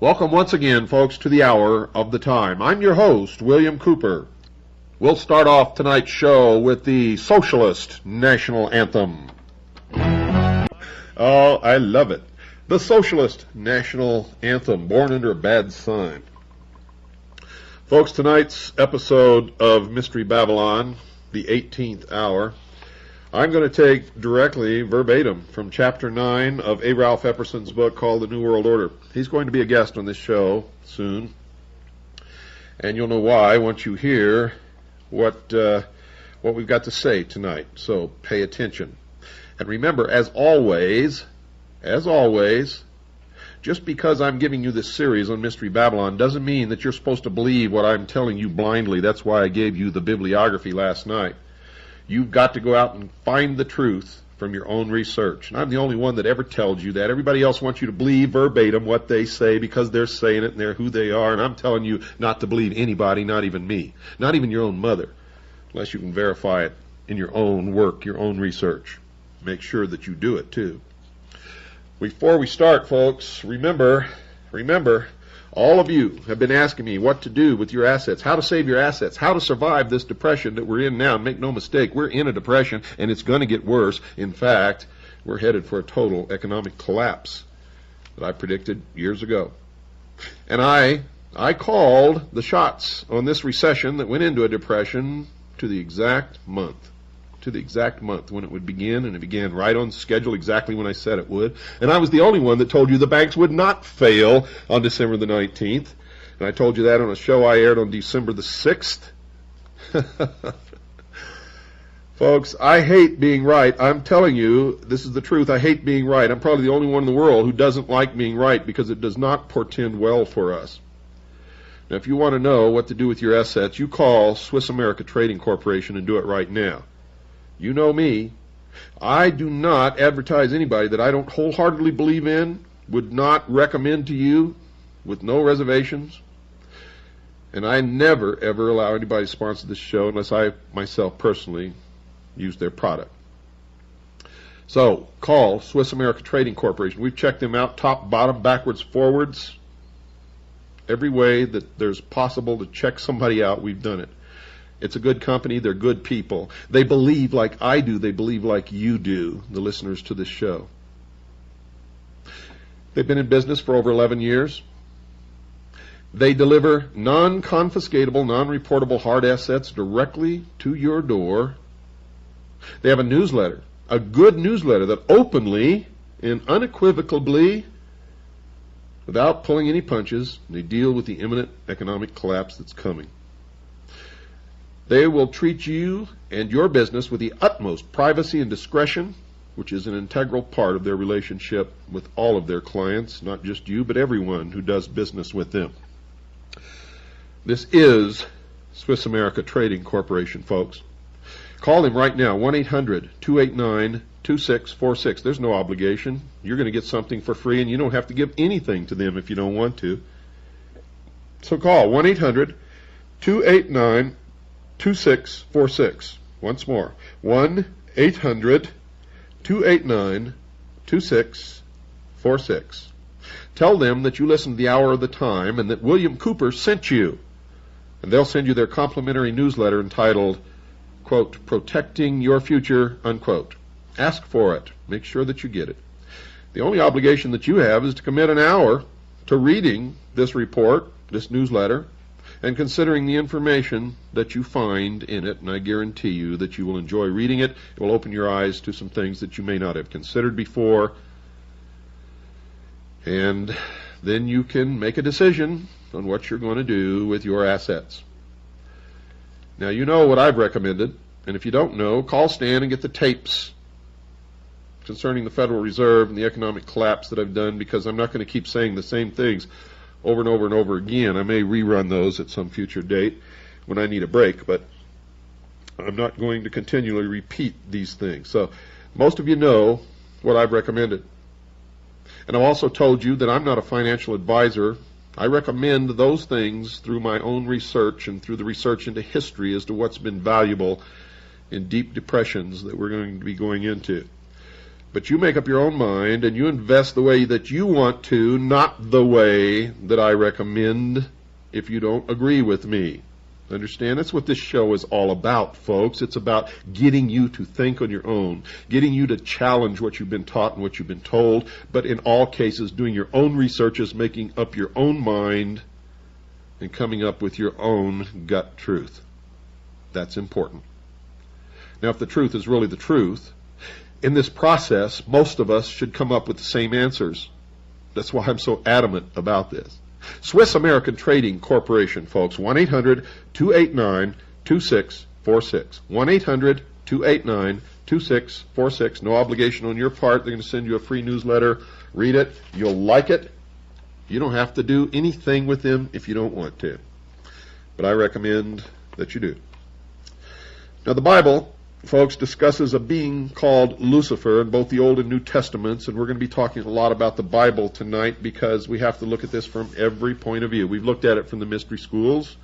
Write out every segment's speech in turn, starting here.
Welcome once again, folks, to the Hour of the Time. I'm your host, William Cooper. We'll start off tonight's show with the Socialist National Anthem. Oh, I love it. The Socialist National Anthem, born under a bad sign. Folks, tonight's episode of Mystery Babylon, the 18th hour, I'm going to take directly, verbatim, from Chapter 9 of A. Ralph Epperson's book called The New World Order. He's going to be a guest on this show soon, and you'll know why once you hear what we've got to say tonight. So pay attention. And remember, as always, just because I'm giving you this series on Mystery Babylon doesn't mean that you're supposed to believe what I'm telling you blindly. That's why I gave you the bibliography last night. You've got to go out and find the truth from your own research. And I'm the only one that ever tells you that. Everybody else wants you to believe verbatim what they say because they're saying it and they're who they are. And I'm telling you not to believe anybody, not even me, not even your own mother, unless you can verify it in your own work, your own research. Make sure that you do it too. Before we start, folks, remember, all of you have been asking me what to do with your assets, how to save your assets, how to survive this depression that we're in now. And make no mistake, we're in a depression, and it's going to get worse. In fact, we're headed for a total economic collapse that I predicted years ago. And I called the shots on this recession that went into a depression to the exact month when it would begin, and it began right on schedule exactly when I said it would. And I was the only one that told you the banks would not fail on December the 19th. And I told you that on a show I aired on December the 6th. Folks, I hate being right. I'm telling you, this is the truth. I hate being right. I'm probably the only one in the world who doesn't like being right because it does not portend well for us. Now, if you want to know what to do with your assets, you call Swiss America Trading Corporation and do it right now. You know me. I do not advertise anybody that I don't wholeheartedly believe in, would not recommend to you with no reservations. And I never, ever allow anybody to sponsor this show unless I myself personally use their product. So, call Swiss America Trading Corporation. We've checked them out top, bottom, backwards, forwards. Every way that there's possible to check somebody out, we've done it. It's a good company. They're good people. They believe like I do. They believe like you do, the listeners to this show. They've been in business for over 11 years. They deliver non-confiscatable, non-reportable hard assets directly to your door. They have a newsletter, a good newsletter that openly and unequivocally, without pulling any punches, they deal with the imminent economic collapse that's coming. They will treat you and your business with the utmost privacy and discretion, which is an integral part of their relationship with all of their clients, not just you, but everyone who does business with them. This is Swiss America Trading Corporation, folks. Call them right now, 1-800-289-2646. There's no obligation. You're going to get something for free, and you don't have to give anything to them if you don't want to. So call 1-800-289-2646. Once more, 1-800-289-2646. Tell them that you listened to the Hour of the Time and that William Cooper sent you. And they'll send you their complimentary newsletter entitled, quote, Protecting Your Future, unquote. Ask for it. Make sure that you get it. The only obligation that you have is to commit an hour to reading this report, this newsletter, and considering the information that you find in it, and I guarantee you that you will enjoy reading it. It will open your eyes to some things that you may not have considered before, and then you can make a decision on what you're going to do with your assets. Now, you know what I've recommended, and if you don't know, call Stan and get the tapes concerning the Federal Reserve and the economic collapse that I've done, because I'm not going to keep saying the same things over and over and over again. I may rerun those at some future date when I need a break, but I'm not going to continually repeat these things. So most of you know what I've recommended. And I've also told you that I'm not a financial advisor. I recommend those things through my own research and through the research into history as to what's been valuable in deep depressions that we're going to be going into. But you make up your own mind, and you invest the way that you want to, not the way that I recommend if you don't agree with me. Understand? That's what this show is all about, folks. It's about getting you to think on your own, getting you to challenge what you've been taught and what you've been told, but in all cases doing your own researches, making up your own mind, and coming up with your own gut truth. That's important. Now, if the truth is really the truth, in this process, most of us should come up with the same answers. That's why I'm so adamant about this. Swiss American Trading Corporation, folks, 1-800-289-2646. 1-800-289-2646. No obligation on your part. They're going to send you a free newsletter. Read it. You'll like it. You don't have to do anything with them if you don't want to. But I recommend that you do. Now, the Bible, folks, discusses a being called Lucifer in both the Old and New Testaments, and we're going to be talking a lot about the Bible tonight because we have to look at this from every point of view. We've looked at it from the mystery schools.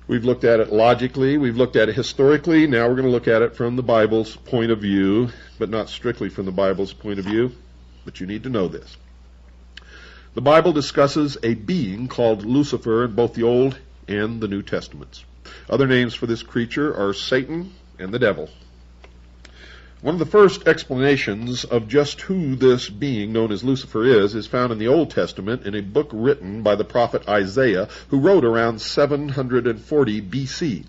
We've looked at it logically. We've looked at it historically. Now we're going to look at it from the Bible's point of view, but not strictly from the Bible's point of view. But you need to know this. The Bible discusses a being called Lucifer in both the Old and the New Testaments. Other names for this creature are Satan and the devil. One of the first explanations of just who this being known as Lucifer is found in the Old Testament in a book written by the prophet Isaiah, who wrote around 740 BC.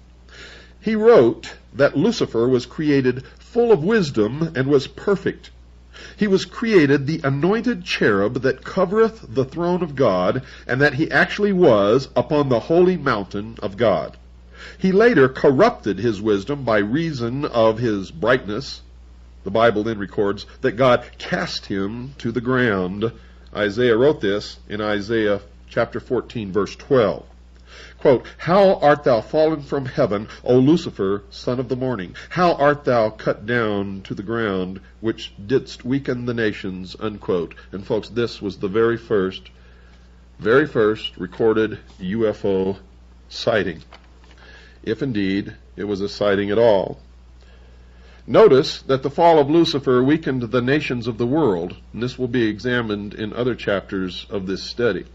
He wrote that Lucifer was created full of wisdom and was perfect. He was created the anointed cherub that covereth the throne of God, and that he actually was upon the holy mountain of God. He later corrupted his wisdom by reason of his brightness. The Bible then records that God cast him to the ground. Isaiah wrote this in Isaiah chapter 14, verse 12. Quote, "How art thou fallen from heaven, O Lucifer, son of the morning? How art thou cut down to the ground, which didst weaken the nations?" Unquote. And folks, this was the very first recorded UFO sighting, if indeed it was a sighting at all. Notice that the fall of Lucifer weakened the nations of the world, and this will be examined in other chapters of this study.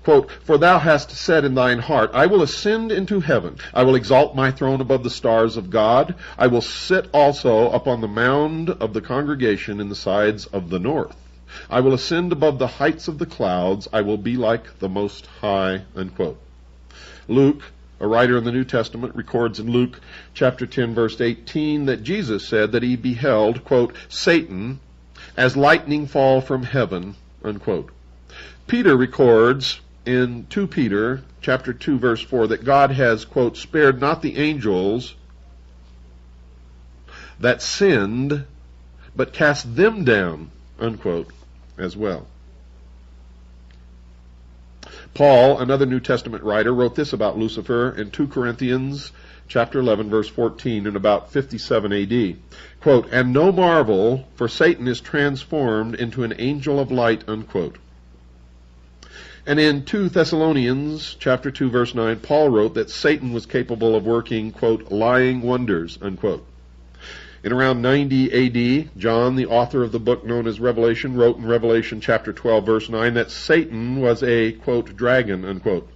Quote, "For thou hast said in thine heart, I will ascend into heaven. I will exalt my throne above the stars of God. I will sit also upon the mound of the congregation in the sides of the north. I will ascend above the heights of the clouds. I will be like the Most High." Unquote. Luke, a writer in the New Testament, records in Luke chapter 10, verse 18, that Jesus said that he beheld, quote, "Satan as lightning fall from heaven," unquote. Peter records in 2 Peter chapter 2, verse 4, that God has, quote, "spared not the angels that sinned, but cast them down," unquote, as well. Paul, another New Testament writer, wrote this about Lucifer in 2 Corinthians chapter 11, verse 14, in about 57 AD. Quote, "And no marvel, for Satan is transformed into an angel of light," unquote. And in 2 Thessalonians chapter 2, verse 9, Paul wrote that Satan was capable of working, quote, "lying wonders," unquote. In around 90 AD, John, the author of the book known as Revelation, wrote in Revelation chapter 12, verse 9, that Satan was a, quote, "dragon," unquote.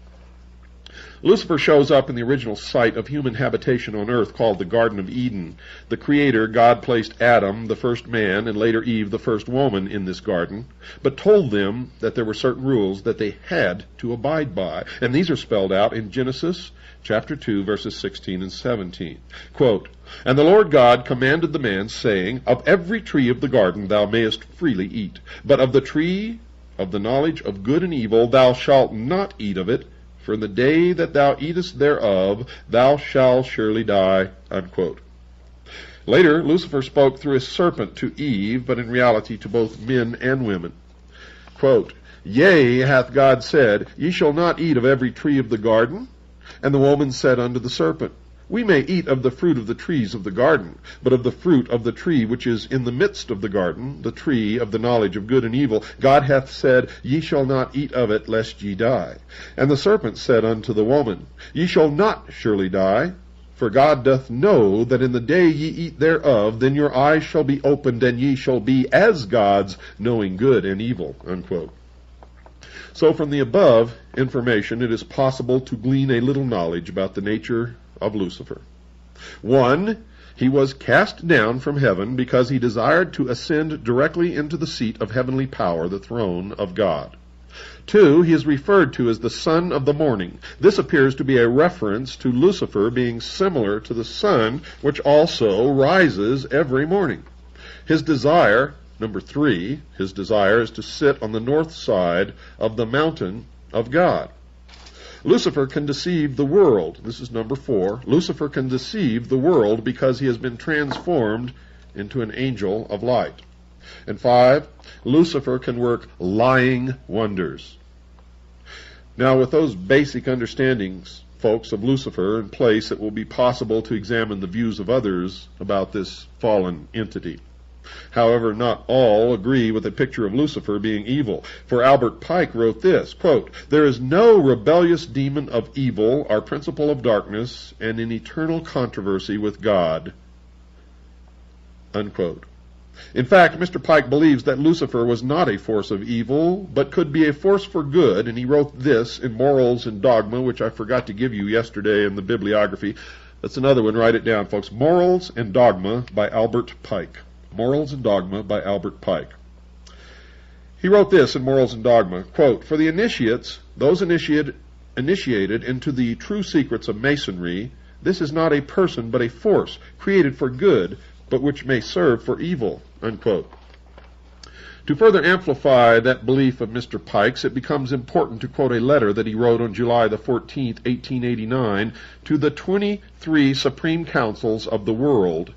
Lucifer shows up in the original site of human habitation on earth called the Garden of Eden. The Creator, God, placed Adam, the first man, and later Eve, the first woman, in this garden, but told them that there were certain rules that they had to abide by. And these are spelled out in Genesis chapter 2, verses 16 and 17. Quote, "And the Lord God commanded the man, saying, Of every tree of the garden thou mayest freely eat, but of the tree of the knowledge of good and evil thou shalt not eat of it, for in the day that thou eatest thereof, thou shalt surely die." Unquote. Later, Lucifer spoke through a serpent to Eve, but in reality to both men and women. Quote, "Yea, hath God said, Ye shall not eat of every tree of the garden? And the woman said unto the serpent, We may eat of the fruit of the trees of the garden, but of the fruit of the tree which is in the midst of the garden, the tree of the knowledge of good and evil, God hath said, Ye shall not eat of it, lest ye die. And the serpent said unto the woman, Ye shall not surely die, for God doth know that in the day ye eat thereof, then your eyes shall be opened, and ye shall be as gods, knowing good and evil." Unquote. So from the above information, it is possible to glean a little knowledge about the nature of Lucifer. 1. He was cast down from heaven because he desired to ascend directly into the seat of heavenly power, the throne of God. 2. He is referred to as the son of the morning. This appears to be a reference to Lucifer being similar to the sun, which also rises every morning. His desire, number 3, his desire is to sit on the north side of the mountain of God. Lucifer can deceive the world. This is number 4. Lucifer can deceive the world because he has been transformed into an angel of light. And 5, Lucifer can work lying wonders. Now, with those basic understandings, folks, of Lucifer in place, it will be possible to examine the views of others about this fallen entity. However, not all agree with the picture of Lucifer being evil. For Albert Pike wrote this, quote, "There is no rebellious demon of evil, our principle of darkness, and in eternal controversy with God." Unquote. In fact, Mr. Pike believes that Lucifer was not a force of evil, but could be a force for good, and he wrote this in Morals and Dogma, which I forgot to give you yesterday in the bibliography. That's another one, write it down, folks. Morals and Dogma by Albert Pike. Morals and Dogma by Albert Pike. He wrote this in Morals and Dogma, quote, "For the initiates, those initiated into the true secrets of Masonry, this is not a person but a force, created for good, but which may serve for evil." Unquote. To further amplify that belief of Mr. Pike's, it becomes important to quote a letter that he wrote on July the 14th, 1889, to the 23 Supreme Councils of the world.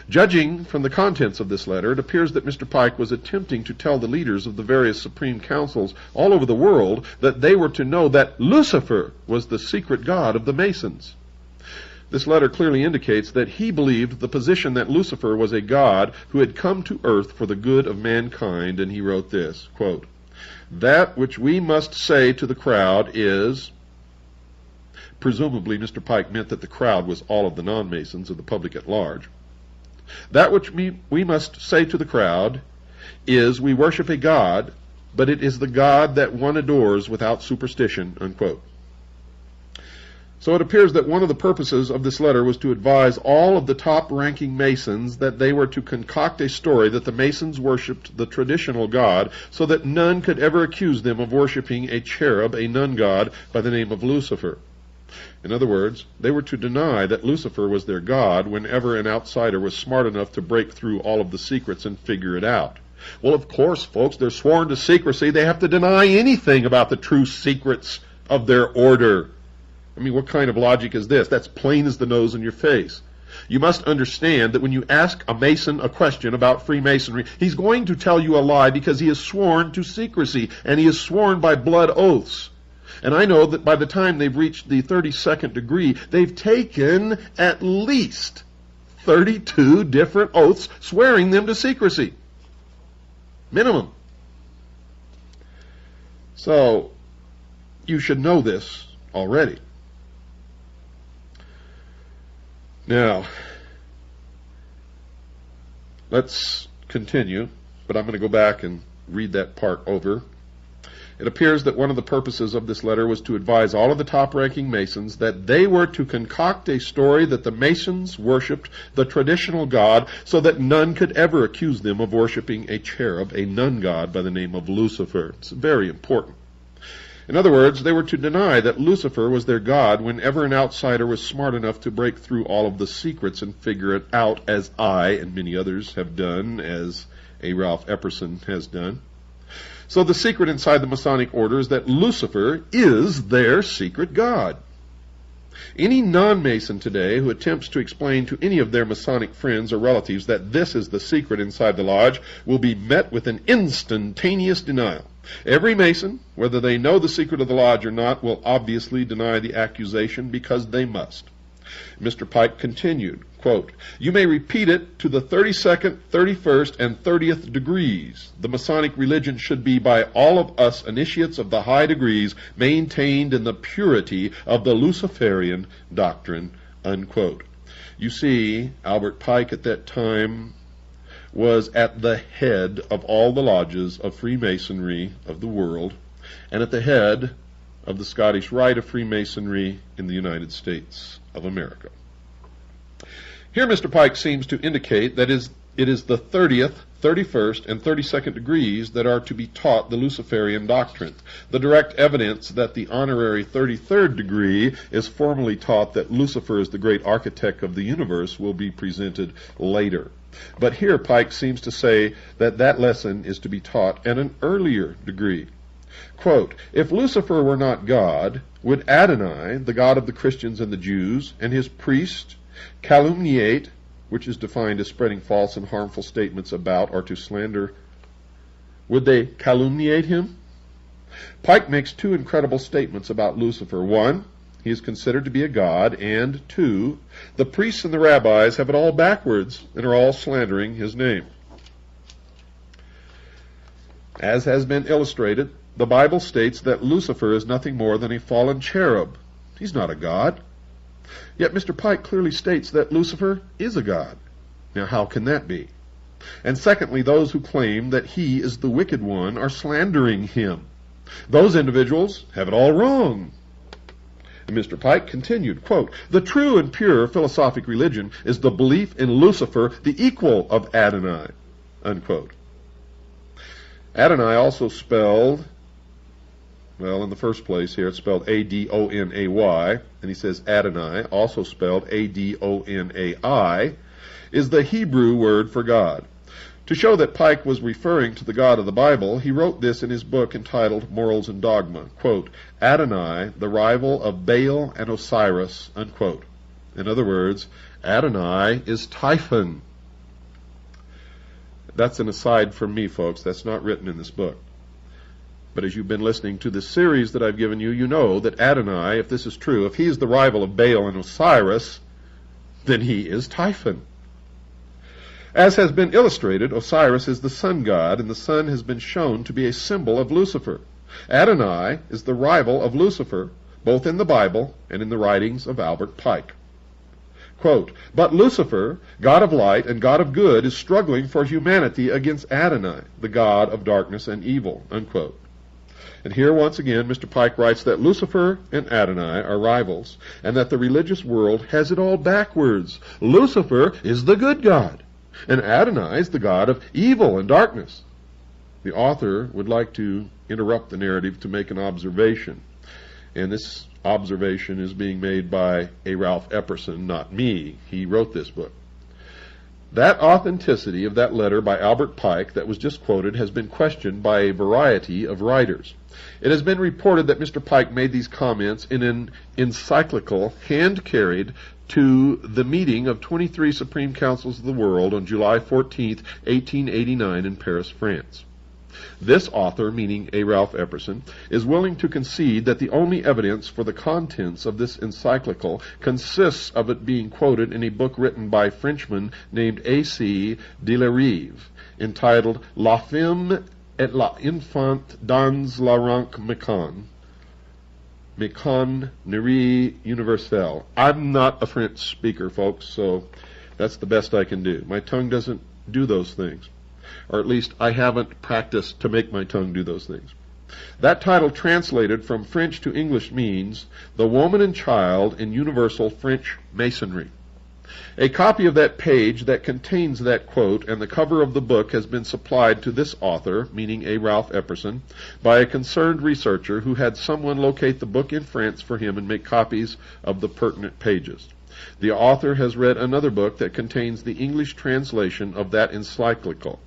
Judging from the contents of this letter, it appears that Mr. Pike was attempting to tell the leaders of the various Supreme Councils all over the world that they were to know that Lucifer was the secret god of the Masons. This letter clearly indicates that he believed the position that Lucifer was a god who had come to earth for the good of mankind, and he wrote this, quote, "That which we must say to the crowd is," presumably Mr. Pike meant that the crowd was all of the non-Masons or the public at large, "that which we must say to the crowd is, we worship a God, but it is the God that one adores without superstition." Unquote. So it appears that one of the purposes of this letter was to advise all of the top-ranking Masons that they were to concoct a story that the Masons worshipped the traditional God, so that none could ever accuse them of worshiping a cherub, a nun god, by the name of Lucifer. In other words, they were to deny that Lucifer was their god whenever an outsider was smart enough to break through all of the secrets and figure it out. Well, of course, folks, they're sworn to secrecy. They have to deny anything about the true secrets of their order. I mean, what kind of logic is this? That's plain as the nose on your face. You must understand that when you ask a Mason a question about Freemasonry, he's going to tell you a lie because he is sworn to secrecy, and he is sworn by blood oaths. And I know that by the time they've reached the 32nd degree, they've taken at least 32 different oaths swearing them to secrecy. Minimum. So, you should know this already. Now, let's continue, but I'm going to go back and read that part over. It appears that one of the purposes of this letter was to advise all of the top-ranking Masons that they were to concoct a story that the Masons worshipped the traditional God so that none could ever accuse them of worshiping a cherub, a nun god by the name of Lucifer. It's very important. In other words, they were to deny that Lucifer was their god whenever an outsider was smart enough to break through all of the secrets and figure it out, as I and many others have done, as A. Ralph Epperson has done. So the secret inside the Masonic order is that Lucifer is their secret god. Any non-Mason today who attempts to explain to any of their Masonic friends or relatives that this is the secret inside the lodge will be met with an instantaneous denial. Every Mason, whether they know the secret of the lodge or not, will obviously deny the accusation because they must. Mr. Pike continued, quote, "You may repeat it to the 32nd, 31st, and 30th degrees. The Masonic religion should be by all of us initiates of the high degrees maintained in the purity of the Luciferian doctrine," unquote. You see, Albert Pike at that time was at the head of all the lodges of Freemasonry of the world, and at the head of the Scottish Rite of Freemasonry in the United States of America. Here Mr. Pike seems to indicate that it is the 30th, 31st, and 32nd degrees that are to be taught the Luciferian doctrine. The direct evidence that the honorary 33rd degree is formally taught that Lucifer is the great architect of the universe will be presented later. But here Pike seems to say that that lesson is to be taught at an earlier degree. Quote, "If Lucifer were not God, would Adonai, the God of the Christians and the Jews, and his priest calumniate," which is defined as spreading false and harmful statements about or to slander, would they calumniate him? Pike makes two incredible statements about Lucifer. One, he is considered to be a god, and two, the priests and the rabbis have it all backwards and are all slandering his name. As has been illustrated, the Bible states that Lucifer is nothing more than a fallen cherub. He's not a god. Yet Mr. Pike clearly states that Lucifer is a god. Now how can that be? And secondly, those who claim that he is the wicked one are slandering him. Those individuals have it all wrong. And Mr. Pike continued, quote, "The true and pure philosophic religion is the belief in Lucifer, the equal of Adonai," unquote. Adonai also spelled, well, in the first place here it's spelled A-D-O-N-A-Y, and he says Adonai, also spelled A-D-O-N-A-I, is the Hebrew word for God. To show that Pike was referring to the God of the Bible, he wrote this in his book entitled Morals and Dogma, quote, "Adonai, the rival of Baal and Osiris," unquote. In other words, Adonai is Typhon. That's an aside from me, folks. That's not written in this book. But as you've been listening to this series that I've given you, you know that Adonai, if this is true, if he's the rival of Baal and Osiris, then he is Typhon. As has been illustrated, Osiris is the sun god, and the sun has been shown to be a symbol of Lucifer. Adonai is the rival of Lucifer, both in the Bible and in the writings of Albert Pike. Quote, "But Lucifer, God of light and God of good, is struggling for humanity against Adonai, the God of darkness and evil," unquote. And here once again Mr. Pike writes that Lucifer and Adonai are rivals, and that the religious world has it all backwards. Lucifer is the good God, and Adonai is the God of evil and darkness. The author would like to interrupt the narrative to make an observation, and this observation is being made by A. Ralph Epperson, not me. He wrote this book. That authenticity of that letter by Albert Pike that was just quoted has been questioned by a variety of writers. It has been reported that Mr. Pike made these comments in an encyclical hand-carried to the meeting of 23 Supreme Councils of the World on July 14, 1889 in Paris, France. This author, meaning A. Ralph Epperson, is willing to concede that the only evidence for the contents of this encyclical consists of it being quoted in a book written by a Frenchman named A.C. Delarive, entitled La Femme et l'Enfant dans la rank Méconnerie Universelle. I'm not a French speaker, folks, so that's the best I can do. My tongue doesn't do those things. Or at least I haven't practiced to make my tongue do those things. That title translated from French to English means The Woman and Child in Universal French Masonry. A copy of that page that contains that quote and the cover of the book has been supplied to this author, meaning A. Ralph Epperson, by a concerned researcher who had someone locate the book in France for him and make copies of the pertinent pages. The author has read another book that contains the English translation of that encyclical.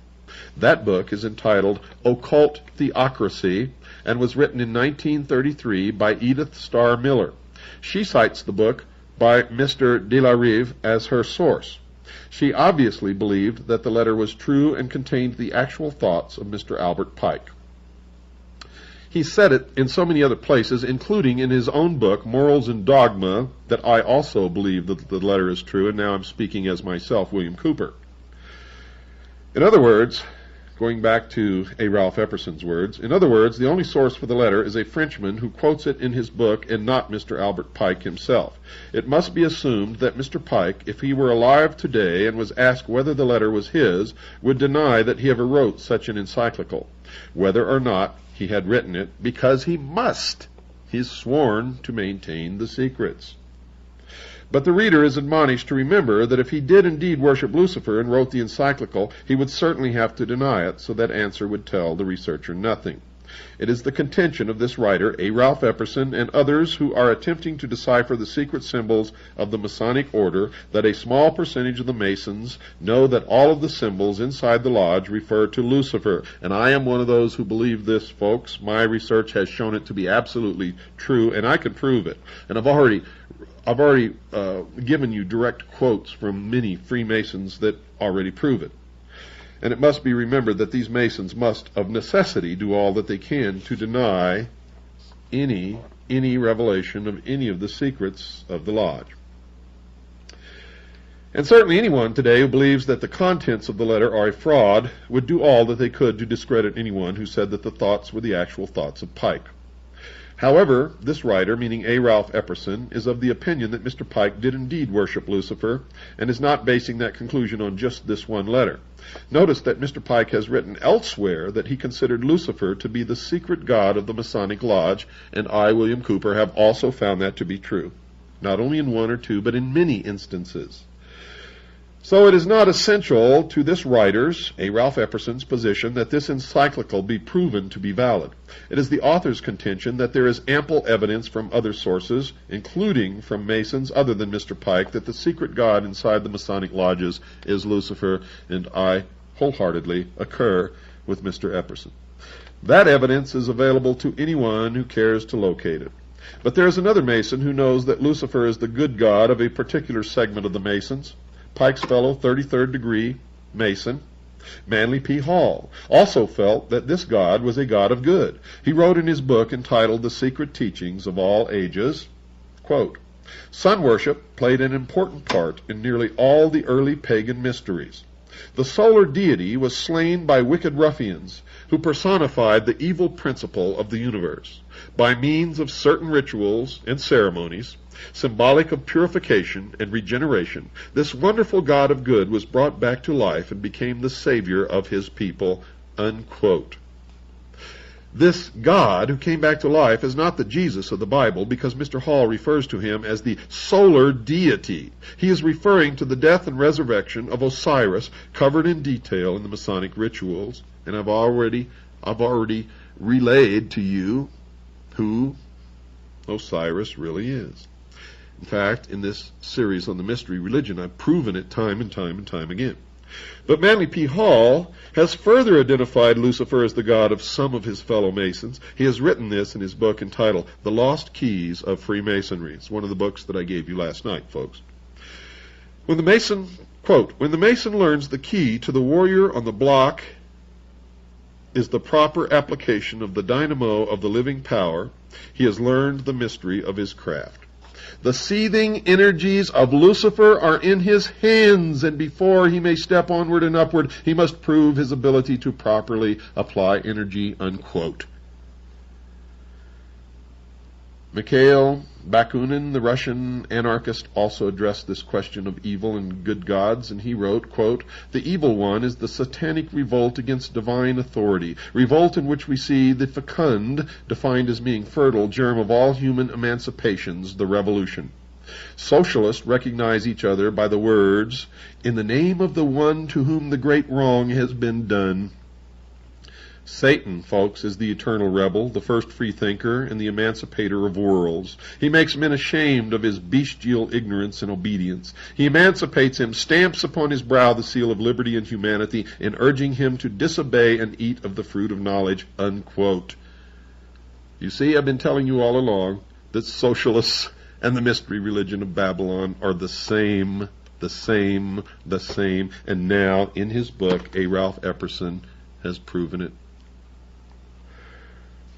That book is entitled Occult Theocracy and was written in 1933 by Edith Starr Miller. She cites the book by Mr. de la Rive as her source. She obviously believed that the letter was true and contained the actual thoughts of Mr. Albert Pike. He said it in so many other places, including in his own book, Morals and Dogma, that I also believe that the letter is true, and now I'm speaking as myself, William Cooper. In other words, going back to A. Ralph Epperson's words, in other words, the only source for the letter is a Frenchman who quotes it in his book and not Mr. Albert Pike himself. It must be assumed that Mr. Pike, if he were alive today and was asked whether the letter was his, would deny that he ever wrote such an encyclical, whether or not he had written it, because he must. He's sworn to maintain the secrets. But the reader is admonished to remember that if he did indeed worship Lucifer and wrote the encyclical, he would certainly have to deny it, so that answer would tell the researcher nothing. It is the contention of this writer, A. Ralph Epperson, and others who are attempting to decipher the secret symbols of the Masonic order that a small percentage of the Masons know that all of the symbols inside the lodge refer to Lucifer. And I am one of those who believe this, folks. My research has shown it to be absolutely true, and I can prove it. And I've already given you direct quotes from many Freemasons that already prove it. And it must be remembered that these Masons must, of necessity, do all that they can to deny any revelation of any of the secrets of the lodge. And certainly anyone today who believes that the contents of the letter are a fraud would do all that they could to discredit anyone who said that the thoughts were the actual thoughts of Pike. However, this writer, meaning A. Ralph Epperson, is of the opinion that Mr. Pike did indeed worship Lucifer, and is not basing that conclusion on just this one letter. Notice that Mr. Pike has written elsewhere that he considered Lucifer to be the secret god of the Masonic Lodge, and I, William Cooper, have also found that to be true, not only in one or two, but in many instances. So it is not essential to this writer's, A. Ralph Epperson's, position that this encyclical be proven to be valid. It is the author's contention that there is ample evidence from other sources, including from Masons other than Mr. Pike, that the secret god inside the Masonic lodges is Lucifer, and I wholeheartedly concur with Mr. Epperson. That evidence is available to anyone who cares to locate it. But there is another Mason who knows that Lucifer is the good god of a particular segment of the Masons. Pike's fellow 33rd degree Mason, Manly P. Hall, also felt that this God was a God of good. He wrote in his book entitled The Secret Teachings of All Ages, quote, "Sun worship played an important part in nearly all the early pagan mysteries. The solar deity was slain by wicked ruffians who personified the evil principle of the universe. By means of certain rituals and ceremonies, symbolic of purification and regeneration, this wonderful God of good was brought back to life and became the savior of his people," unquote. This God who came back to life is not the Jesus of the Bible, because Mr. Hall refers to him as the solar deity. He is referring to the death and resurrection of Osiris, covered in detail in the Masonic rituals, and I've already relayed to you who Osiris really is. In fact, in this series on the mystery religion, I've proven it time and time again. But Manly P. Hall has further identified Lucifer as the god of some of his fellow Masons. He has written this in his book entitled The Lost Keys of Freemasonry. It's one of the books that I gave you last night, folks. When the Mason, quote, "When the Mason learns the key to the warrior on the block is the proper application of the dynamo of the living power, he has learned the mystery of his craft. The seething energies of Lucifer are in his hands, and before he may step onward and upward, he must prove his ability to properly apply energy," unquote. Mikhail Bakunin, the Russian anarchist, also addressed this question of evil and good gods, and he wrote, quote, "The evil one is the satanic revolt against divine authority, revolt in which we see the fecund, defined as being fertile, germ of all human emancipations, the revolution. Socialists recognize each other by the words, 'In the name of the one to whom the great wrong has been done.' Satan, folks, is the eternal rebel, the first freethinker, and the emancipator of worlds. He makes men ashamed of his bestial ignorance and obedience. He emancipates him, stamps upon his brow the seal of liberty and humanity, in urging him to disobey and eat of the fruit of knowledge," unquote. You see, I've been telling you all along that socialists and the mystery religion of Babylon are the same, and now, in his book, A. Ralph Epperson has proven it.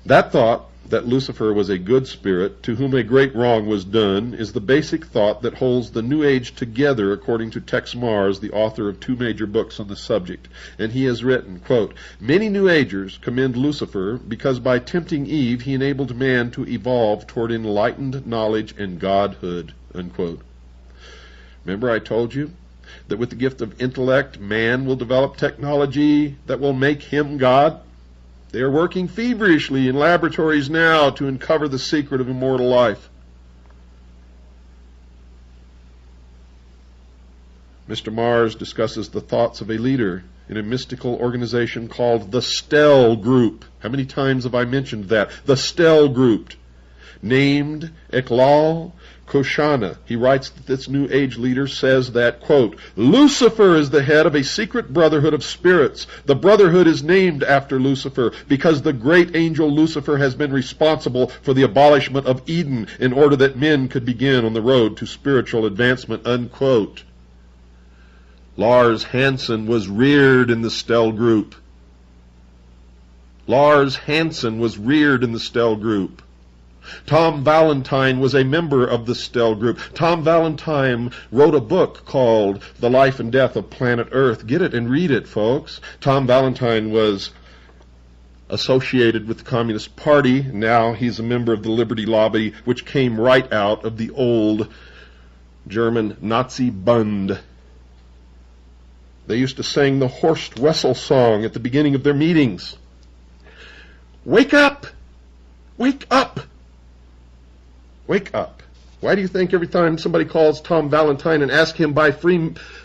That thought, that Lucifer was a good spirit to whom a great wrong was done, is the basic thought that holds the New Age together, according to Tex Mars, the author of 2 major books on the subject. And he has written, quote, "Many New Agers commend Lucifer because by tempting Eve he enabled man to evolve toward enlightened knowledge and godhood," unquote. Remember I told you that with the gift of intellect, man will develop technology that will make him God? They are working feverishly in laboratories now to uncover the secret of immortal life. Mr. Mars discusses the thoughts of a leader in a mystical organization called the Stell Group. How many times have I mentioned that? The Stell Group. Named Eklal Koshana. He writes that this New Age leader says that, quote, "Lucifer is the head of a secret brotherhood of spirits. The brotherhood is named after Lucifer because the great angel Lucifer has been responsible for the abolishment of Eden in order that men could begin on the road to spiritual advancement," unquote. Lars Hansen was reared in the Stell Group. Lars Hansen was reared in the Stell Group. Tom Valentine was a member of the Stell Group. Tom Valentine wrote a book called The Life and Death of Planet Earth. Get it and read it, folks. Tom Valentine was associated with the Communist Party. Now he's a member of the Liberty Lobby, which came right out of the old German Nazi Bund. They used to sing the Horst Wessel song at the beginning of their meetings. Wake up! Wake up! Wake up. Why do you think every time somebody calls Tom Valentine and asks him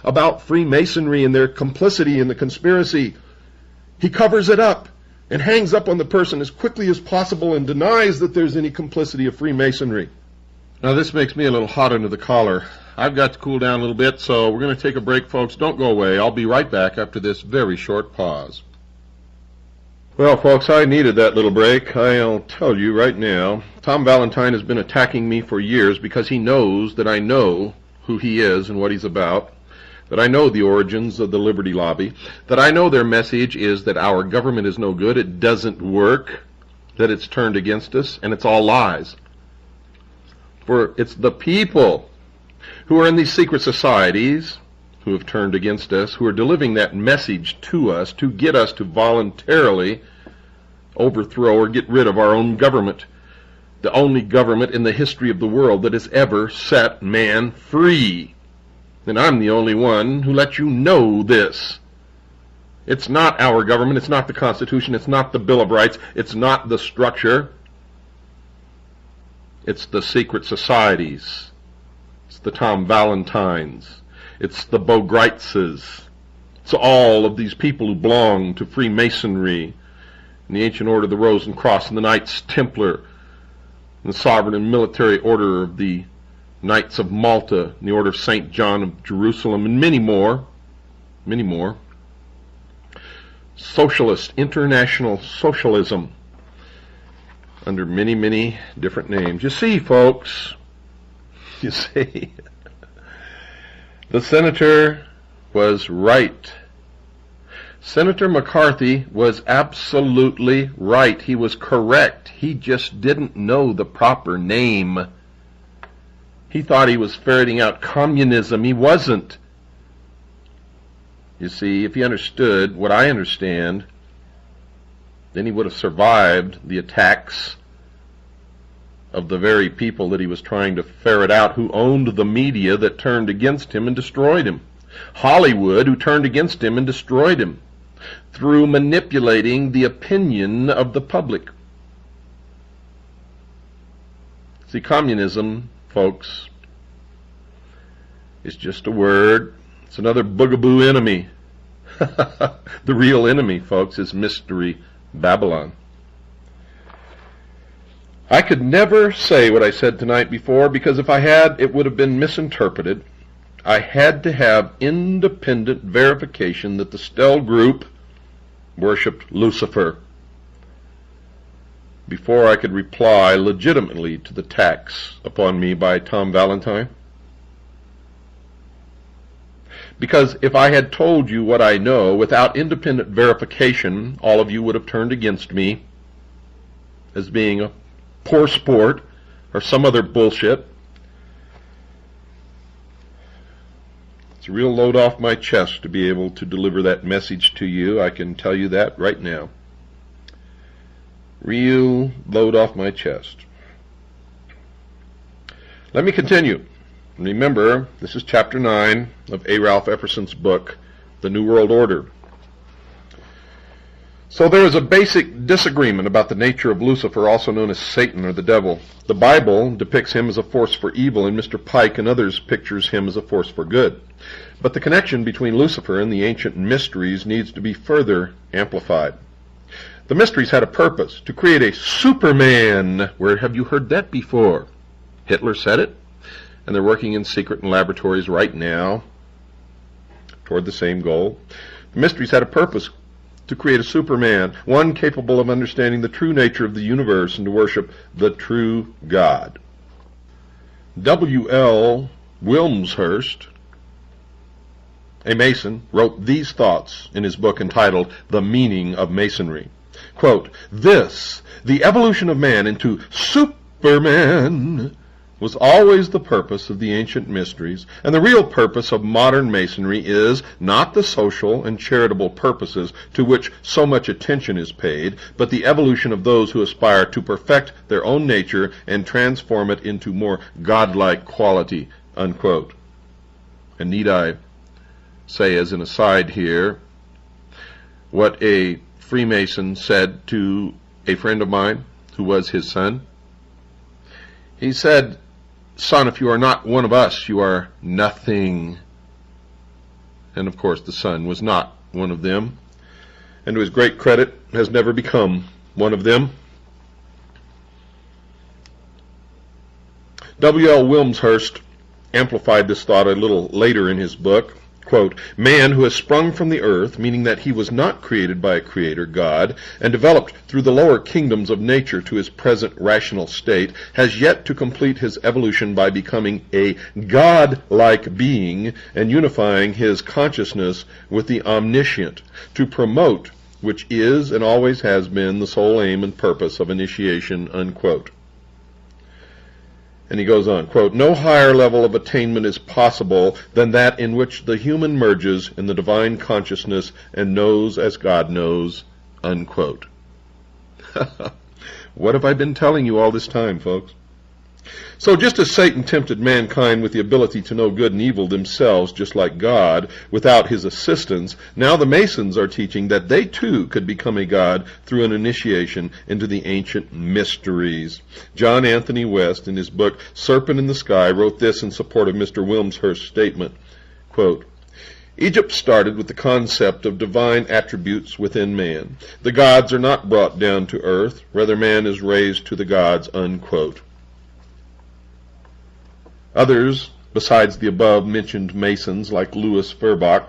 about Freemasonry and their complicity in the conspiracy, he covers it up and hangs up on the person as quickly as possible and denies that there's any complicity of Freemasonry? Now this makes me a little hot under the collar. I've got to cool down a little bit, so we're going to take a break, folks. Don't go away. I'll be right back after this very short pause. Well, folks, I needed that little break. I'll tell you right now, Tom Valentine has been attacking me for years because he knows that I know who he is and what he's about, that I know the origins of the Liberty Lobby, that I know their message is that our government is no good, it doesn't work, that it's turned against us, and it's all lies. For it's the people who are in these secret societies who have turned against us, who are delivering that message to us to get us to voluntarily overthrow or get rid of our own government, the only government in the history of the world that has ever set man free. And I'm the only one who lets you know this. It's not our government, it's not the Constitution, it's not the Bill of Rights, it's not the structure. It's the secret societies. It's the Tom Valentines. It's the Bogreitzes. It's all of these people who belong to Freemasonry, and the Ancient Order of the Rose and Cross, and the Knights Templar, and the Sovereign and Military Order of the Knights of Malta, and the Order of St. John of Jerusalem, and many more. Many more. Socialist, international socialism, under many, many different names. You see, folks, you see, the senator was right. Senator McCarthy was absolutely right. He was correct. He just didn't know the proper name. He thought he was ferreting out communism. He wasn't. You see, if he understood what I understand, then he would have survived the attacks of the very people that he was trying to ferret out, who owned the media that turned against him and destroyed him. Hollywood, who turned against him and destroyed him through manipulating the opinion of the public. See, communism, folks, is just a word. It's another boogaboo enemy. The real enemy, folks, is Mystery Babylon. I could never say what I said tonight before, because if I had, it would have been misinterpreted. I had to have independent verification that the Stell group worshipped Lucifer before I could reply legitimately to the attacks upon me by Tom Valentine. Because if I had told you what I know without independent verification, all of you would have turned against me as being a poor sport or some other bullshit. It's a real load off my chest to be able to deliver that message to you. I can tell you that right now. Real load off my chest. Let me continue. Remember, this is chapter 9 of A. Ralph Epperson's book, The New World Order. So there is a basic disagreement about the nature of Lucifer, also known as Satan or the devil. The Bible depicts him as a force for evil, and Mr. Pike and others pictures him as a force for good. But the connection between Lucifer and the ancient mysteries needs to be further amplified. The mysteries had a purpose, to create a Superman. Where have you heard that before? Hitler said it, and they're working in secret in laboratories right now toward the same goal. The mysteries had a purpose, to create a Superman, one capable of understanding the true nature of the universe and to worship the true God. W.L. Wilmshurst, a Mason, wrote these thoughts in his book entitled The Meaning of Masonry. Quote, "This, the evolution of man into Superman, was always the purpose of the ancient mysteries, and the real purpose of modern Masonry is not the social and charitable purposes to which so much attention is paid, but the evolution of those who aspire to perfect their own nature and transform it into more godlike quality," unquote. And need I say as an aside here, what a Freemason said to a friend of mine who was his son? He said, "Son, if you are not one of us, you are nothing." And of course the son was not one of them, and to his great credit has never become one of them. W.L. Wilmshurst amplified this thought a little later in his book. Quote, "Man who has sprung from the earth, meaning that he was not created by a creator, God, and developed through the lower kingdoms of nature to his present rational state, has yet to complete his evolution by becoming a God-like being and unifying his consciousness with the omniscient, to promote which is and always has been the sole aim and purpose of initiation," unquote. And he goes on, quote, "No higher level of attainment is possible than that in which the human merges in the divine consciousness and knows as God knows," unquote. What have I been telling you all this time, folks? So just as Satan tempted mankind with the ability to know good and evil themselves, just like God, without his assistance, now the Masons are teaching that they too could become a God through an initiation into the ancient mysteries. John Anthony West, in his book Serpent in the Sky, wrote this in support of Mr. Wilmshurst's statement, quote, "Egypt started with the concept of divine attributes within man. The gods are not brought down to earth, rather man is raised to the gods," unquote. Others, besides the above-mentioned Masons like Louis Feuerbach,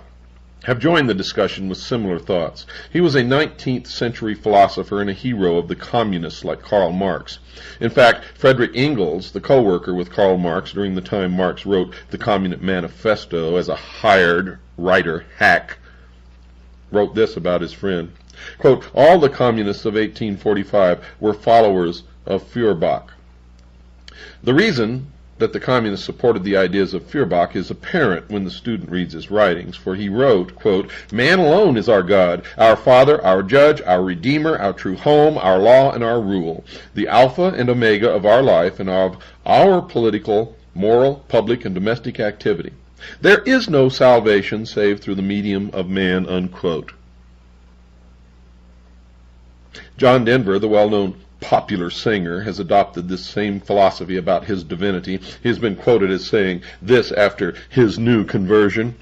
have joined the discussion with similar thoughts. He was a 19th century philosopher and a hero of the communists like Karl Marx. In fact, Frederick Engels, the co-worker with Karl Marx during the time Marx wrote the Communist Manifesto as a hired writer hack, wrote this about his friend. Quote, "All the communists of 1845 were followers of Feuerbach. The reason that the communists supported the ideas of Feuerbach is apparent when the student reads his writings, for he wrote, quote, "Man alone is our God, our Father, our Judge, our Redeemer, our true home, our law, and our rule, the Alpha and Omega of our life and of our political, moral, public, and domestic activity. There is no salvation save through the medium of man," unquote. John Denver, the well-known popular singer, has adopted this same philosophy about his divinity. He has been quoted as saying this after his new conversion.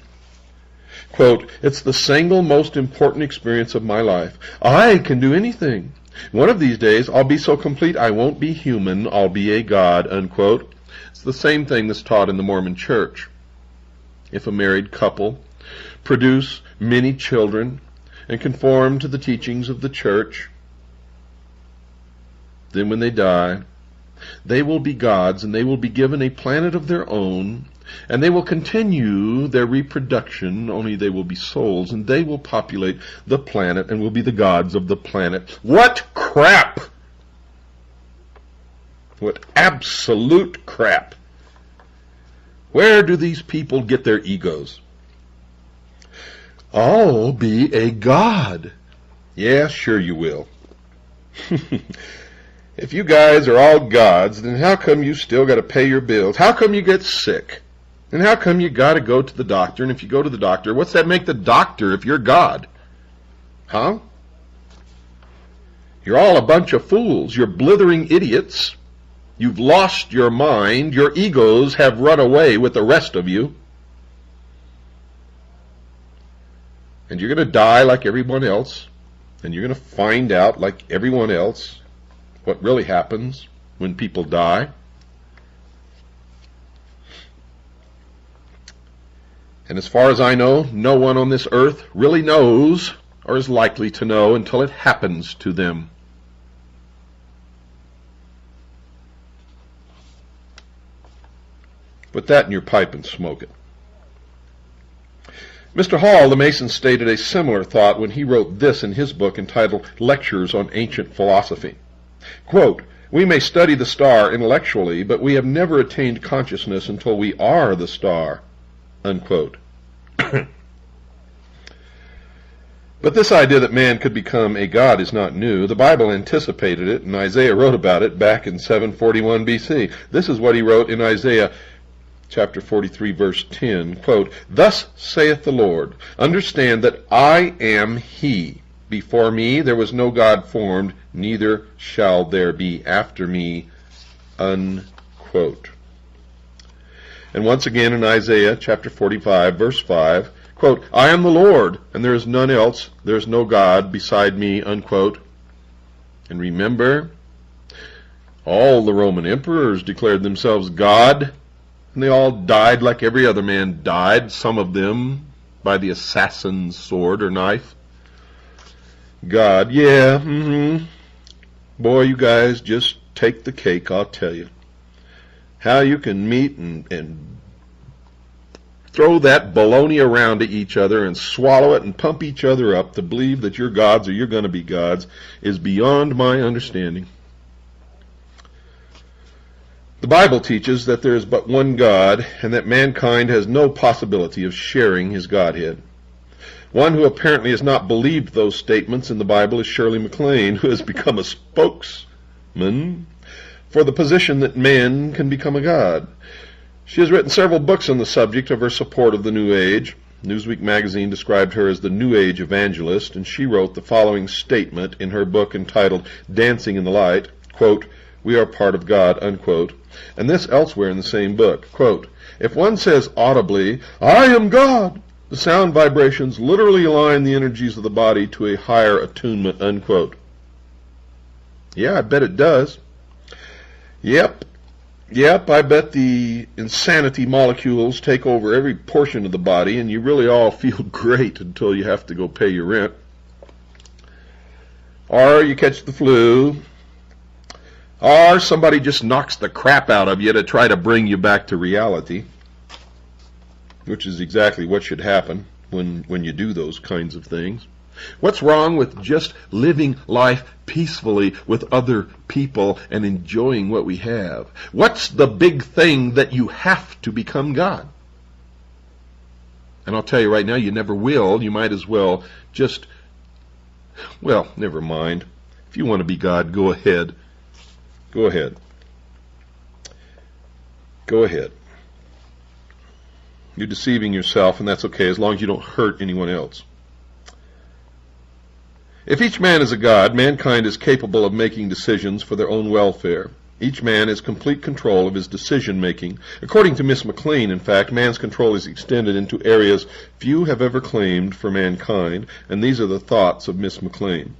Quote, "It's the single most important experience of my life. I can do anything. One of these days I'll be so complete I won't be human, I'll be a god," unquote. It's the same thing that's taught in the Mormon Church. If a married couple produce many children and conform to the teachings of the church, then when they die, they will be gods, and they will be given a planet of their own, and they will continue their reproduction, only they will be souls, and they will populate the planet and will be the gods of the planet. What crap! What absolute crap! Where do these people get their egos? I'll be a god. Yeah, sure you will. If you guys are all gods, then how come you still got to pay your bills? How come you get sick? And how come you got to go to the doctor? And if you go to the doctor, what's that make the doctor if you're God? Huh? You're all a bunch of fools. You're blithering idiots. You've lost your mind. Your egos have run away with the rest of you. And you're going to die like everyone else. And you're going to find out, like everyone else, what really happens when people die. And as far as I know, no one on this earth really knows or is likely to know until it happens to them. Put that in your pipe and smoke it. Mr. Hall, the Mason, stated a similar thought when he wrote this in his book entitled Lectures on Ancient Philosophy. Quote, "We may study the star intellectually, but we have never attained consciousness until we are the star," unquote. But this idea that man could become a god is not new. The Bible anticipated it, and Isaiah wrote about it back in 741 BC. This is what he wrote in Isaiah chapter 43, verse 10, quote, "Thus saith the Lord, understand that I am He. Before me there was no God formed, neither shall there be after me," unquote. And once again in Isaiah chapter 45, verse 5, quote, "I am the Lord, and there is none else. There is no God beside me," unquote. And remember, all the Roman emperors declared themselves God, and they all died like every other man died, some of them by the assassin's sword or knife. God, yeah, boy, you guys just take the cake, I'll tell you. How you can meet and throw that baloney around to each other and swallow it and pump each other up to believe that you're gods or you're going to be gods is beyond my understanding. The Bible teaches that there is but one God and that mankind has no possibility of sharing his Godhead. One who apparently has not believed those statements in the Bible is Shirley MacLaine, who has become a spokesman for the position that man can become a god. She has written several books on the subject of her support of the New Age. Newsweek magazine described her as the New Age evangelist, and she wrote the following statement in her book entitled Dancing in the Light, quote, "We are part of God," unquote, and this elsewhere in the same book, quote, "If one says audibly, 'I am God,' the sound vibrations literally align the energies of the body to a higher attunement," unquote. Yeah, I bet it does. Yep, I bet the insanity molecules take over every portion of the body, and you really all feel great until you have to go pay your rent. Or you catch the flu. Or somebody just knocks the crap out of you to try to bring you back to reality, which is exactly what should happen when you do those kinds of things. What's wrong with just living life peacefully with other people and enjoying what we have? What's the big thing that you have to become God? And I'll tell you right now, you never will. You might as well just, well, never mind. If you want to be God, go ahead. Go ahead. Go ahead. You're deceiving yourself, and that's okay as long as you don't hurt anyone else. If each man is a god, mankind is capable of making decisions for their own welfare. Each man has complete control of his decision-making. According to Miss McLean, in fact, man's control is extended into areas few have ever claimed for mankind, and these are the thoughts of Miss McLean.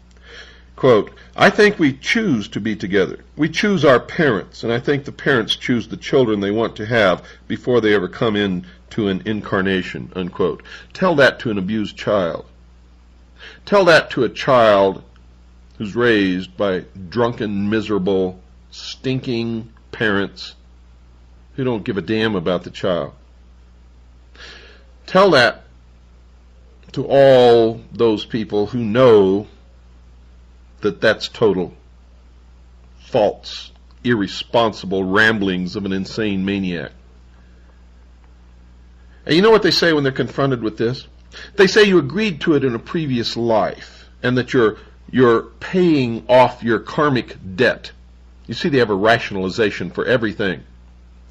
Quote, I think we choose to be together. We choose our parents, and I think the parents choose the children they want to have before they ever come into an incarnation, unquote. Tell that to an abused child. Tell that to a child who's raised by drunken, miserable, stinking parents who don't give a damn about the child. Tell that to all those people who know that that's total, false, irresponsible ramblings of an insane maniac. And you know what they say when they're confronted with this? They say you agreed to it in a previous life, and that you're paying off your karmic debt. You see, they have a rationalization for everything,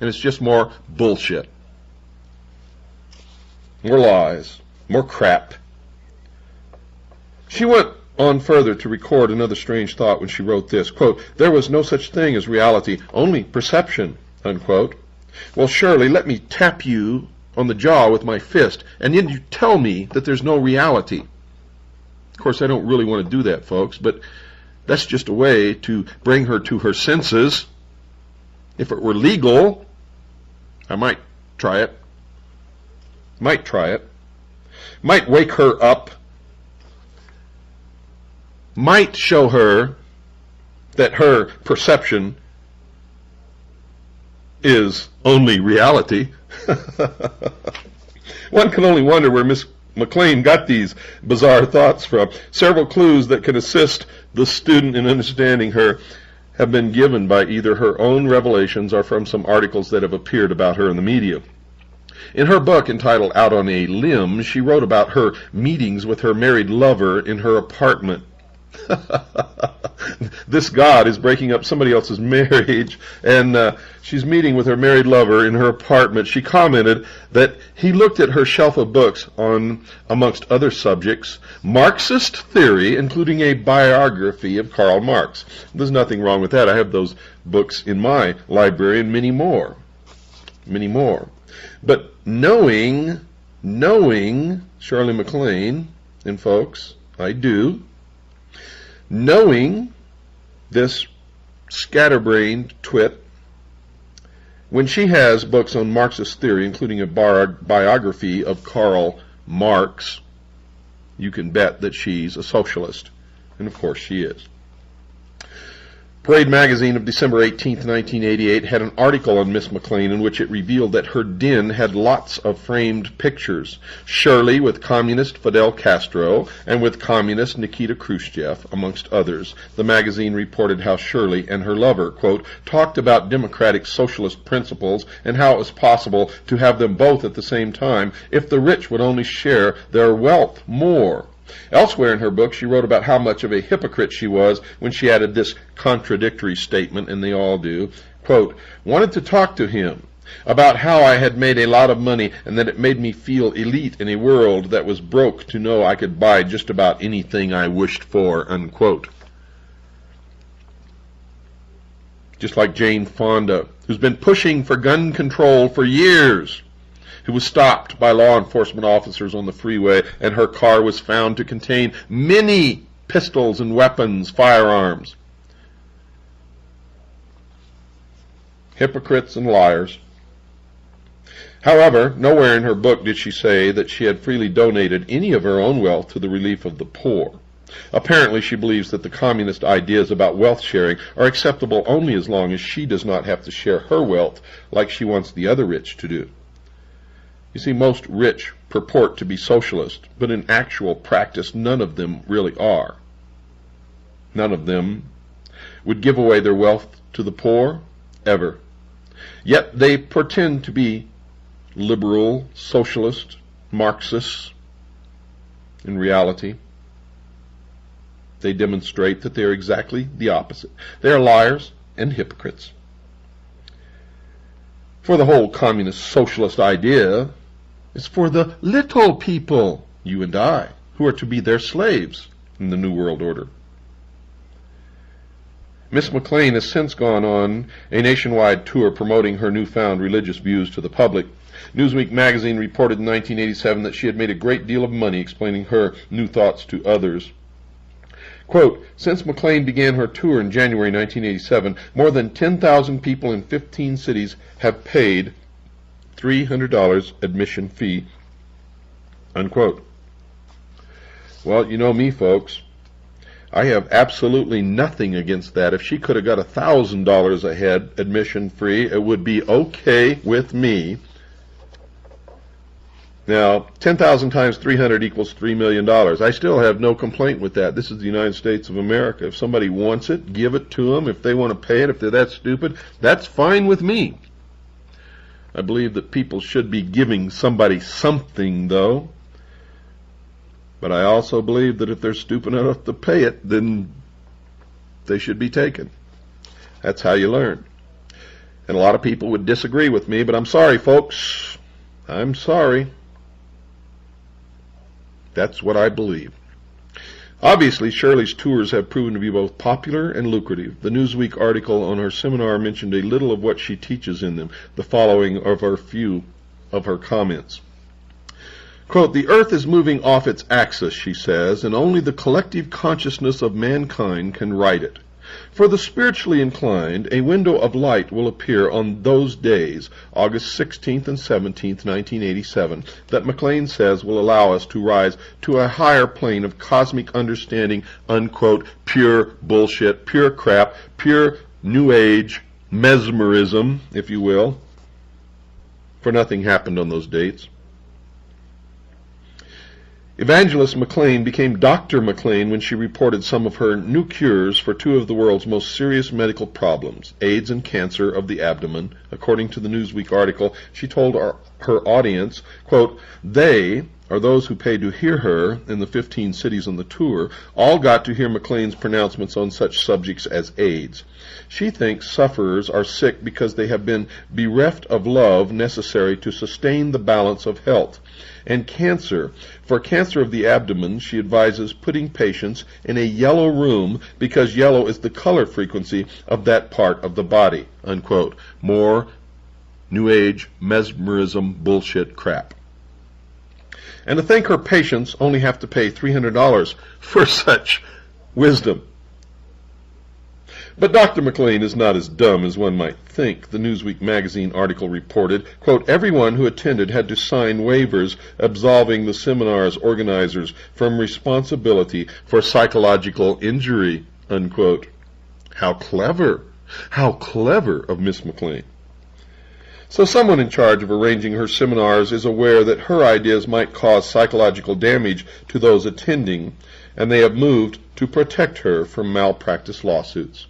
and it's just more bullshit. More lies, more crap. She went on further to record another strange thought when she wrote this, quote, there was no such thing as reality, only perception, unquote. Well, Shirley, let me tap you on the jaw with my fist, and then you tell me that there's no reality. Of course, I don't really want to do that, folks, but that's just a way to bring her to her senses. If it were legal, I might try it. Might try it. Might wake her up. Might show her that her perception is only reality. One can only wonder where Miss McLean got these bizarre thoughts from. Several clues that can assist the student in understanding her have been given by either her own revelations or from some articles that have appeared about her in the media. In her book entitled Out on a Limb, she wrote about her meetings with her married lover in her apartment. This God is breaking up somebody else's marriage, and she's meeting with her married lover in her apartment. She commented that he looked at her shelf of books on, amongst other subjects, Marxist theory, including a biography of Karl Marx. There's nothing wrong with that. I have those books in my library and many more. Many more. But knowing Shirley McLean, and folks, I do, knowing this scatterbrained twit, when she has books on Marxist theory, including a biography of Karl Marx, you can bet that she's a socialist. And of course she is. Parade magazine of December 18th, 1988 had an article on Miss McLean in which it revealed that her den had lots of framed pictures. Shirley with communist Fidel Castro and with communist Nikita Khrushchev, amongst others. The magazine reported how Shirley and her lover, quote, talked about democratic socialist principles and how it was possible to have them both at the same time if the rich would only share their wealth more. Elsewhere in her book, she wrote about how much of a hypocrite she was when she added this contradictory statement, and they all do, quote, wanted to talk to him about how I had made a lot of money and that it made me feel elite in a world that was broke to know I could buy just about anything I wished for, unquote. Just like Jane Fonda, who's been pushing for gun control for years, who was stopped by law enforcement officers on the freeway, and her car was found to contain many pistols and weapons, firearms. Hypocrites and liars. However, nowhere in her book did she say that she had freely donated any of her own wealth to the relief of the poor. Apparently, she believes that the communist ideas about wealth sharing are acceptable only as long as she does not have to share her wealth like she wants the other rich to do. You see, most rich purport to be socialist, but in actual practice, none of them really are. None of them would give away their wealth to the poor, ever. Yet they pretend to be liberal, socialist, Marxists. In reality, they demonstrate that they are exactly the opposite. They are liars and hypocrites. For the whole communist socialist idea is for the little people, you and I, who are to be their slaves in the New World Order. Miss McLean has since gone on a nationwide tour promoting her newfound religious views to the public. Newsweek magazine reported in 1987 that she had made a great deal of money explaining her new thoughts to others. Quote, since McLean began her tour in January 1987, more than 10,000 people in 15 cities have paid $300 admission fee, unquote. Well, you know me, folks. I have absolutely nothing against that. If she could have got $1,000 a head admission free, it would be okay with me. Now, 10,000 times 300 equals $3 million. I still have no complaint with that. This is the United States of America. If somebody wants it, give it to them. If they want to pay it, if they're that stupid, that's fine with me. I believe that people should be giving somebody something, though. But I also believe that if they're stupid enough to pay it, then they should be taken. That's how you learn. And a lot of people would disagree with me, but I'm sorry, folks. I'm sorry. That's what I believe. Obviously, Shirley's tours have proven to be both popular and lucrative. The Newsweek article on her seminar mentioned a little of what she teaches in them. The following are a few of her comments. Quote, the earth is moving off its axis, she says, and only the collective consciousness of mankind can right it. For the spiritually inclined, a window of light will appear on those days, August 16th and 17th, 1987, that McLean says will allow us to rise to a higher plane of cosmic understanding, unquote, pure bullshit, pure crap, pure New Age mesmerism, if you will, for nothing happened on those dates. Evangelist McLean became Dr. McLean when she reported some of her new cures for two of the world's most serious medical problems, AIDS and cancer of the abdomen. According to the Newsweek article, she told her audience, quote, they, or those who paid to hear her in the 15 cities on the tour, all got to hear McLean's pronouncements on such subjects as AIDS. She thinks sufferers are sick because they have been bereft of love necessary to sustain the balance of health. And cancer. For cancer of the abdomen, she advises putting patients in a yellow room because yellow is the color frequency of that part of the body, unquote. More New Age mesmerism bullshit crap. And to think her patients only have to pay $300 for such wisdom. But Dr. McLean is not as dumb as one might think. The Newsweek magazine article reported, quote, everyone who attended had to sign waivers absolving the seminar's organizers from responsibility for psychological injury, unquote. How clever of Miss McLean. So someone in charge of arranging her seminars is aware that her ideas might cause psychological damage to those attending, and they have moved to protect her from malpractice lawsuits.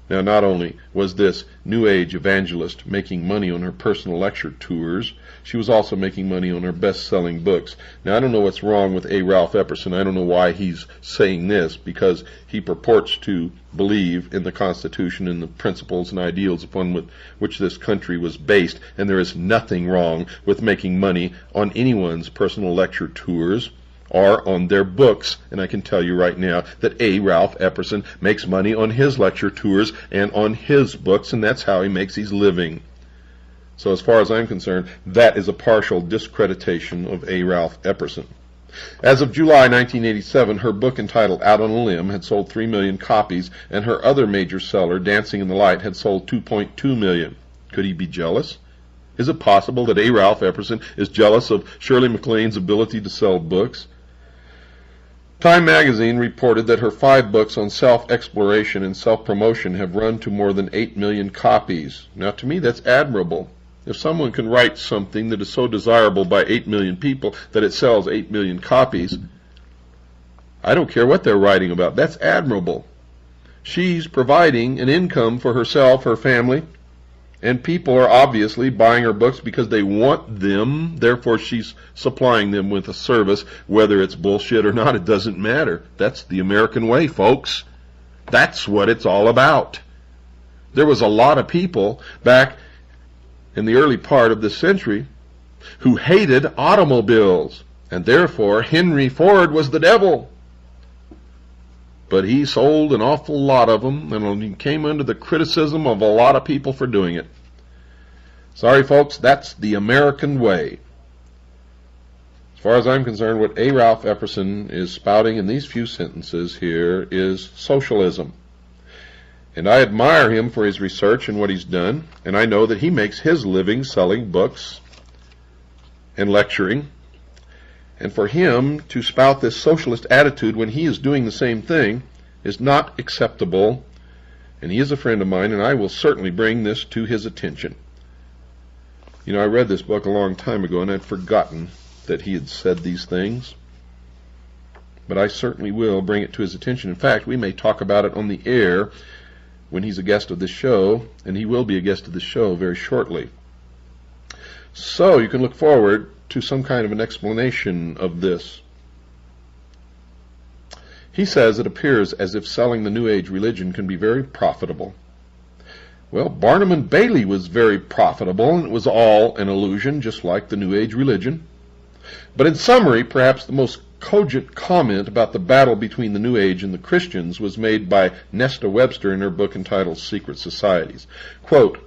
Now, not only was this New Age evangelist making money on her personal lecture tours, she was also making money on her best-selling books. Now, I don't know what's wrong with A. Ralph Epperson. I don't know why he's saying this, because he purports to believe in the Constitution and the principles and ideals upon which this country was based, and there is nothing wrong with making money on anyone's personal lecture tours or on their books. And I can tell you right now that A. Ralph Epperson makes money on his lecture tours and on his books, and that's how he makes his living. So as far as I'm concerned, that is a partial discreditation of A. Ralph Epperson. As of July 1987, her book entitled Out on a Limb had sold 3 million copies, and her other major seller, Dancing in the Light, had sold 2.2 million. Could he be jealous? Is it possible that A. Ralph Epperson is jealous of Shirley MacLaine's ability to sell books? Time magazine reported that her 5 books on self-exploration and self-promotion have run to more than 8 million copies. Now, to me, that's admirable. If someone can write something that is so desirable by 8 million people that it sells 8 million copies, I don't care what they're writing about. That's admirable. She's providing an income for herself, her family, and people are obviously buying her books because they want them. Therefore, she's supplying them with a service. Whether it's bullshit or not, it doesn't matter. That's the American way, folks. That's what it's all about. There was a lot of people back in the early part of this century who hated automobiles, and therefore Henry Ford was the devil. But he sold an awful lot of them, and he came under the criticism of a lot of people for doing it. Sorry, folks, that's the American way. As far as I'm concerned, what A. Ralph Epperson is spouting in these few sentences here is socialism. And I admire him for his research and what he's done, and I know that he makes his living selling books and lecturing. And for him to spout this socialist attitude when he is doing the same thing is not acceptable. And he is a friend of mine, and I will certainly bring this to his attention. You know, I read this book a long time ago, and I'd forgotten that he had said these things. But I certainly will bring it to his attention. In fact, we may talk about it on the air when he's a guest of this show, and he will be a guest of this show very shortly. So you can look forward to some kind of an explanation of this. He says it appears as if selling the New Age religion can be very profitable. Well, Barnum and Bailey was very profitable, and it was all an illusion, just like the New Age religion. But in summary, perhaps the most cogent comment about the battle between the New Age and the Christians was made by Nesta Webster in her book entitled Secret Societies. Quote,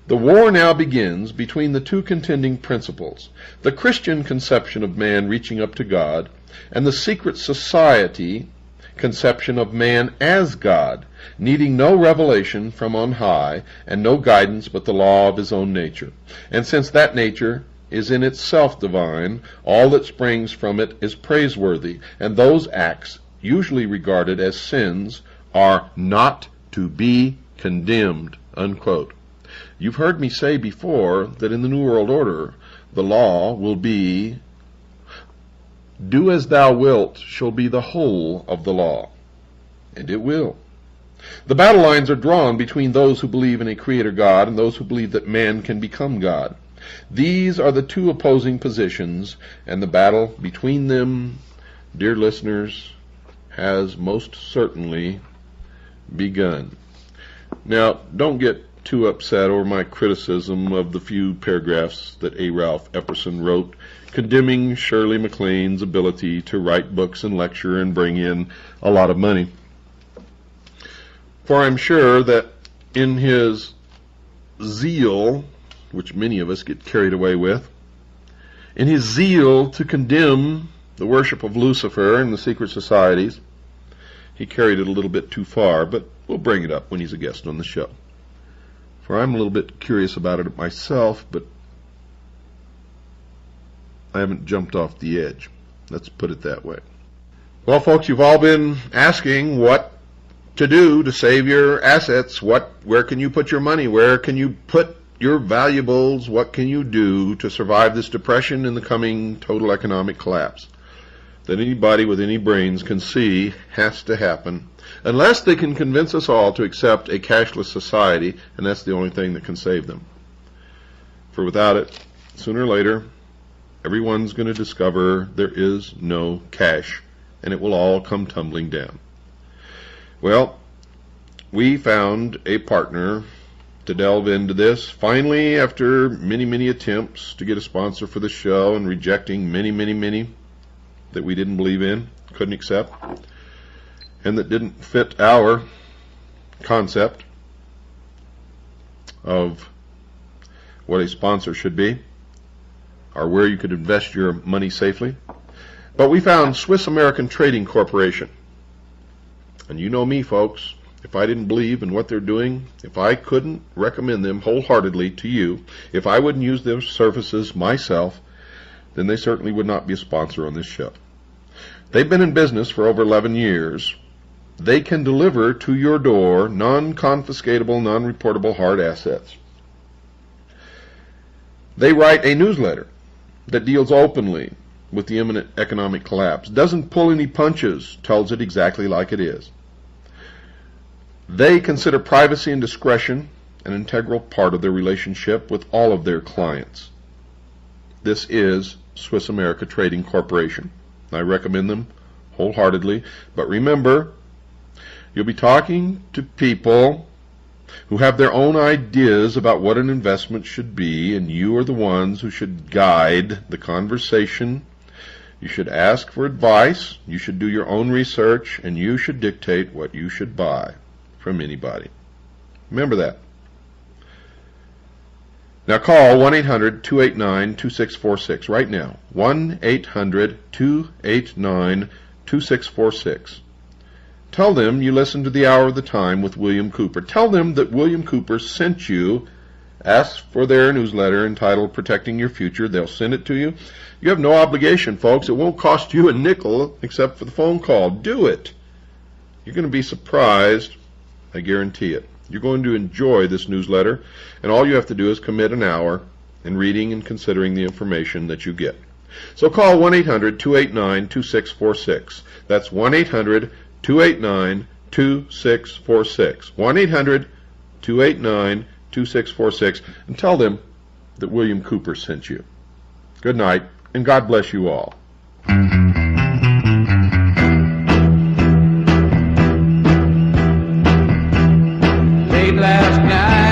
"The war now begins between the two contending principles, the Christian conception of man reaching up to God, and the secret society conception of man as God, needing no revelation from on high, and no guidance but the law of his own nature. And since that nature is in itself divine, all that springs from it is praiseworthy, and those acts, usually regarded as sins, are not to be condemned." Unquote. You've heard me say before that in the New World Order, the law will be, "Do as thou wilt" shall be the whole of the law. And it will. The battle lines are drawn between those who believe in a creator God and those who believe that man can become God. These are the two opposing positions, and the battle between them, dear listeners, has most certainly begun. Now, don't get too upset over my criticism of the few paragraphs that A. Ralph Epperson wrote, condemning Shirley MacLaine's ability to write books and lecture and bring in a lot of money. For I'm sure that in his zeal, which many of us get carried away with, in his zeal to condemn the worship of Lucifer and the secret societies, he carried it a little bit too far, but we'll bring it up when he's a guest on the show. For I'm a little bit curious about it myself, but I haven't jumped off the edge. Let's put it that way. Well, folks, you've all been asking what to do to save your assets. Where can you put your money? Where can you put your valuables? What can you do to survive this depression and the coming total economic collapse that anybody with any brains can see has to happen, unless they can convince us all to accept a cashless society, and that's the only thing that can save them. For without it, sooner or later, everyone's going to discover there is no cash, and it will all come tumbling down. Well, we found a partner to delve into this. Finally, after many, many attempts to get a sponsor for the show and rejecting many, many, many that we didn't believe in, couldn't accept, and that didn't fit our concept of what a sponsor should be, or where you could invest your money safely. But we found Swiss American Trading Corporation. And you know me, folks. If I didn't believe in what they're doing, if I couldn't recommend them wholeheartedly to you, if I wouldn't use their services myself, then they certainly would not be a sponsor on this show. They've been in business for over 11 years. They can deliver to your door non-confiscatable, non-reportable hard assets. They write a newsletter that deals openly with the imminent economic collapse, doesn't pull any punches, tells it exactly like it is. They consider privacy and discretion an integral part of their relationship with all of their clients. This is Swiss America Trading Corporation. I recommend them wholeheartedly, but remember, you'll be talking to people who have their own ideas about what an investment should be, and you are the ones who should guide the conversation. You should ask for advice, you should do your own research, and you should dictate what you should buy from anybody. Remember that. Now call 1-800-289-2646 right now. 1-800-289-2646. Tell them you listened to the Hour of the Time with William Cooper. Tell them that William Cooper sent you. Ask for their newsletter entitled Protecting Your Future. They'll send it to you. You have no obligation, folks. It won't cost you a nickel except for the phone call. Do it. You're going to be surprised. I guarantee it. You're going to enjoy this newsletter, and all you have to do is commit an hour in reading and considering the information that you get. So call 1-800-289-2646. That's 1-800-289-2646. 1-800-289-2646, and tell them that William Cooper sent you. Good night, and God bless you all. Late last night